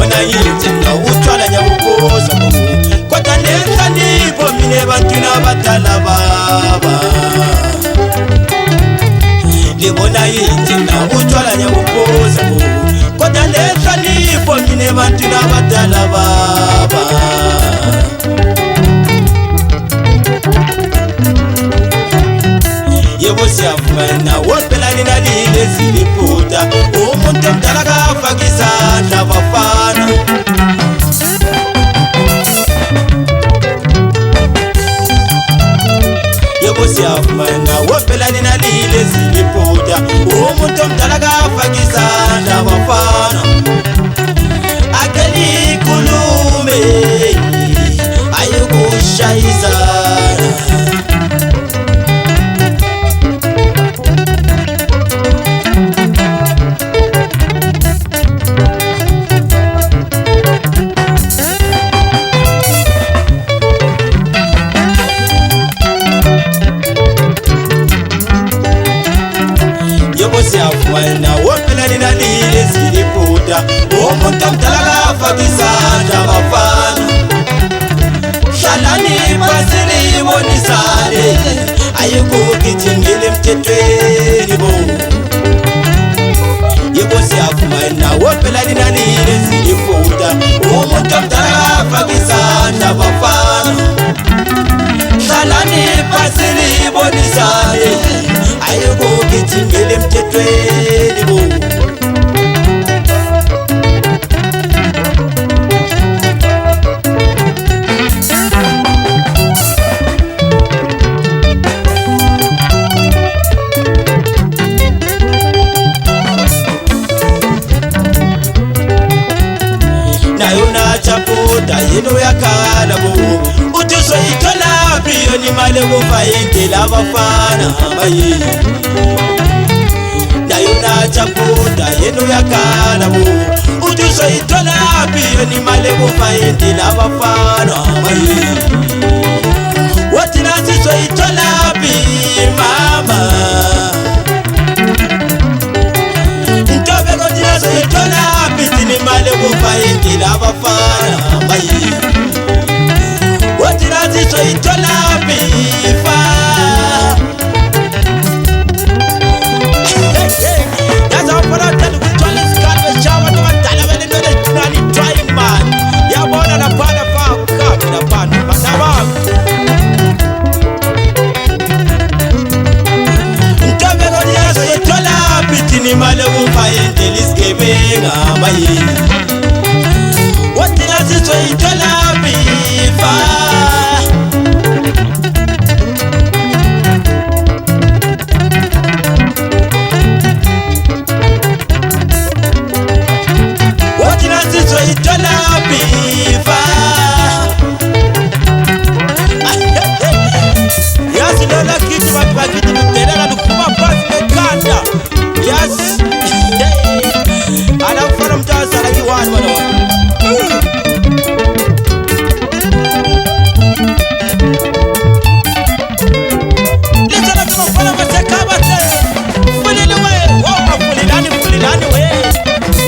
libona yithi na utshwala nyabukoza kodwa nenhlonipho mina ebantwini abadala baba libona yithi na utshwala nyabukoza kodwa nenhlonipho mina ebantwini abadala baba yebo siyavumana wophela nina lileziliputa umuntu omdala kafaka izandla bafana yebo siyavumana wophela nina lileziliputa umuntu omdala kafaka izandla bafana akeli khulume ayikushayizana siyavumana wophela nina lileziliputa umuntu omdala kafaka izandla bafana hlalani phansi libonisane ayikugijimile emthethweni bo yebo siyavumana wophela nina lileziliputa umuntu omdala kafaka izandla bafana hlalani phansi libonisane ayikugijimile emthethweni bo nayo nachaputa yino yakhala bo uthi soyitholaphi yona imali ekuvayendela abafana baye nayo nachaputa yino yakhala bo uthi soyitholaphi yona imali ekuvayendela abafana baye wathi nasi soyitholaphi mama ntobe kothi nasi soyitholaphi thina imali ekuvayendela abafana baye wathi nasi soyitholaphi fa yaza ufuna uthanda ukuthola isikhathi beshawa abadala belentwana ethunani trying man yabona laphana fa ukhambi laphana badabanga ntobe kothi nasi soyitholaphi thina imali ekuvayendela isigebenga baye wathi nasi soyitholaphi fa wathi nasi soyitholaphi fa yazi lona kithi bantu bakithi ludelela luphuma phansi lekhanda yazi anamfana umntazana kiwani wona lithana kumafana basekhaba fulile we wow fulilani we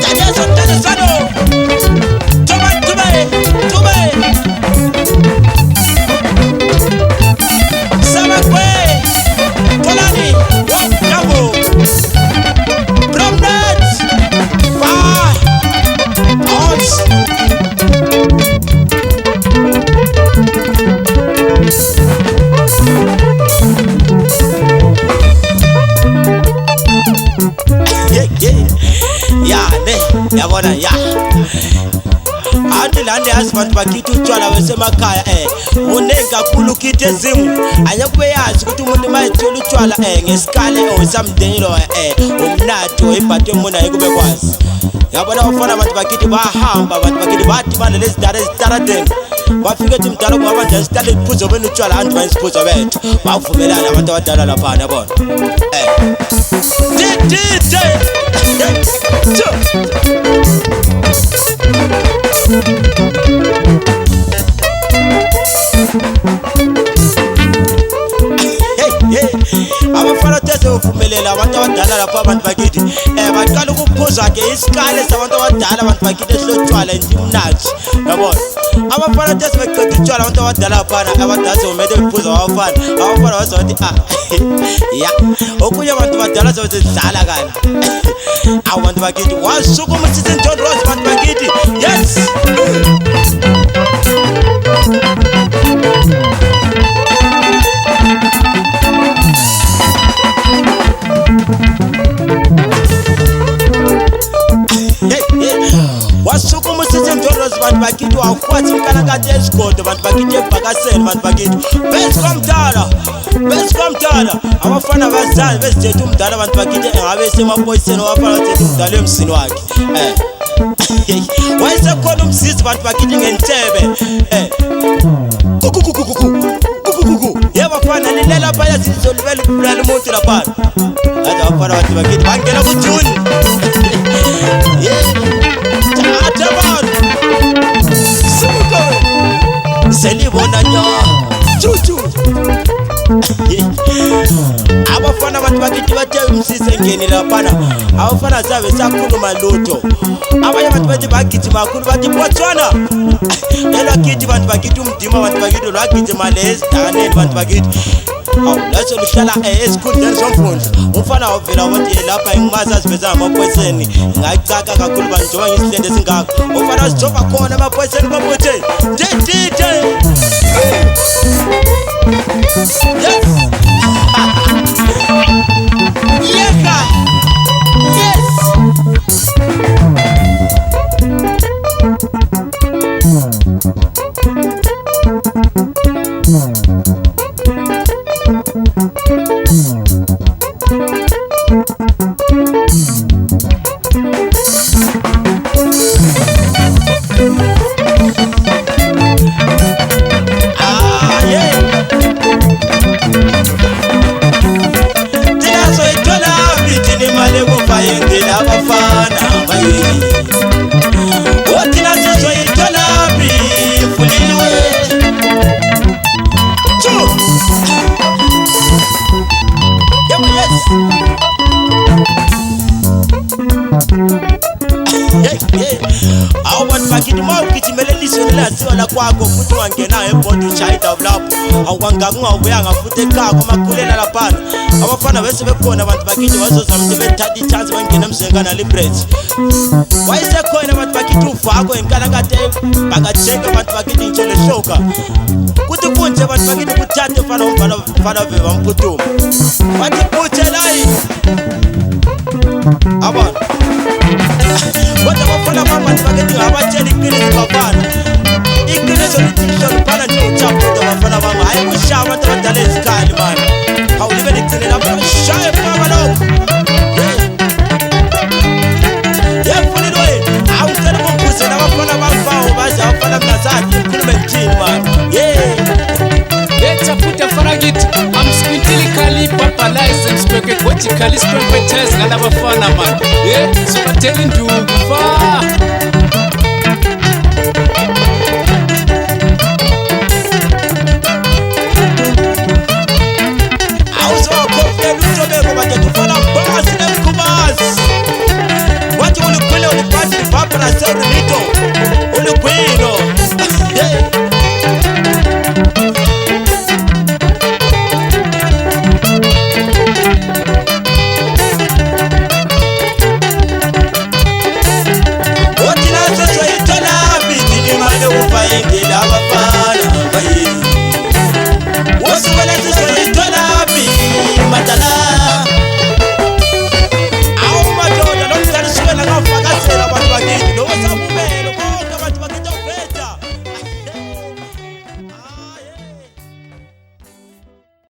tadeso tadesano tube sabakwe tolani wow kabo promenade odds yabona ya anti lande yazi bantu bakithi utshwala besemakhaya unengi kakhulu kithi ezimu anyakube yazi ukuthi umuntu mayethola utshwala ngesikale osamdengelo umnatho ibhathe mona yikube kwazi yabona bafana abantu bakithi bahamba abantu bakithi bathi bana lezidara ezitaradeni bafike ethi mdala kungaba njani sitale iphuzo benu utshwala anti bayisiphuzo bethu bavumelana abantu abadala laphana yabona abafana tese uvumelela abantu abadala lapha abantu bakithi baqala ukuphuza umuzwa ke isikale sabantu abadala abantu bakithi esilotshwala endimnathi yabona abafana tese beqeda utshwala abantu abadala phana abadazi umede bephuza abafana bazothi ya okunye abantu badala zodlala kana abantu bakithi wasukuma uSister John Rose abantu bakithi yes wasukuma uSister John Rose abantu bakithi wakwatha inkalakatha esigodo abantu bakithi ebhakaseni abantu bakithi besikwamdala abafana bazali bezithethe umdala abantu bakithi engabe semaphoyiseni wafana bathethe umdala emsini wakhe wayesekhona umsisi abantu bakithi ngentshebe yebafana lilela phaya sizolibela ukubulala umuntu laphana aze abafana abantu bakithi bangena kujuni selibona nya chuchu abafana abantu bakithi bathe umsisi engeni laphana abafana zabe sakhuluma lutho abanye abantu bathi bagijima kakhulu bathi Botswana elwakithi abantu bakithi umdima abantu bakithi lwagijima lezidaneni abantu bakithi laso luhlala esikhundleni somfundla umfana wavela wathi lapha engimazi aziveza amaphoyiseni ngayicaka kakhulu banjoba ngisihlende singaka umfana sijoba khona amaphoyiseni babuthe ndidide yes yeka yes abantu bakithi mawugijimele elizweni laziwa lakwakho futhi wangena ebhodi uchayida lapho awangakungawuyanga futhi ekhaya kwamakhulela laphana abafana bese bekhona abantu bakithi bazozama ukuthi bethatha ichance bangena emzengana libret wayesekhona abantu bakithi uvako inkalakatha bakajeka abantu bakithi ngitsho lehloka kuthi kunje abantu bakithi kuthathe mfana bamphutuma bathi phuthe layi abantu kodwa abafana abantu bakithi ngabatshela iqiniso bafana iqiniso lithi phana nje uchaphutha abafana bami hayi kushaya abantu abadala ezikhali mani awulibe ligcine lapho shaye baba lokho yefulilwe awucela ukumbuzela abafana babawo baze abafana mnazati ikhulume ngithini mani Let's put a faragit. I'm squintilically papalized and spaghettically spaghettize Galabafana man. Yeah, so I'm telling you, far.